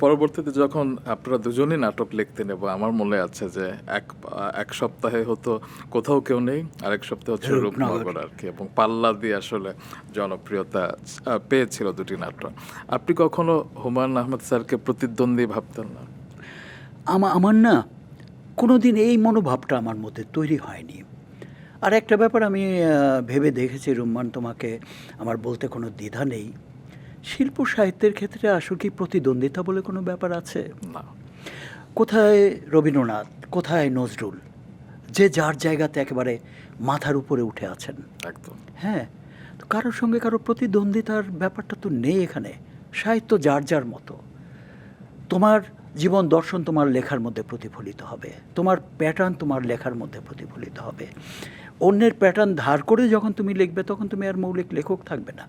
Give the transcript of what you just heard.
পরবর্তীতে যখন আপনারা দুজনেই নাটক লিখতেন এবং আমার মনে আছে যে এক সপ্তাহে হতো কোথাও কেউ নেই, আরেক সপ্তাহে হচ্ছে রূপনগর। রূপনগর আর কি, এবং পাল্লা দিয়ে আসলে জনপ্রিয়তা পেয়েছিল দুটি নাটক। আপনি কখনো হুমায়ূন আহমেদ স্যারকে প্রতিদ্বন্দ্বী ভাবতেন না? আমার না কোনোদিন এই মনোভাবটা আমার মধ্যে তৈরি হয়নি। আর একটা ব্যাপার আমি ভেবে দেখেছি রুম্মান, তোমাকে আমার বলতে কোনো দ্বিধা নেই। শিল্প সাহিত্যের ক্ষেত্রে আসলে কি প্রতিদ্বন্দ্বিতা বলে কোনো ব্যাপার আছে? না। কোথায় রবীন্দ্রনাথ, কোথায় নজরুল, যে যার জায়গাতে একেবারে মাথার উপরে উঠে আছেন। একদম। হ্যাঁ, তো কারোর সঙ্গে কারো প্রতিদ্বন্দ্বিতার ব্যাপারটা তো নেই এখানে। সাহিত্য যার যার মতো। তোমার জীবন দর্শন তোমার লেখার মধ্যে প্রতিফলিত হবে, তোমার প্যাটার্ন তোমার লেখার মধ্যে প্রতিফলিত হবে। অন্যের প্যাটার্ন ধার করে যখন তুমি লিখবে তখন তুমি আর মৌলিক লেখক থাকবে না।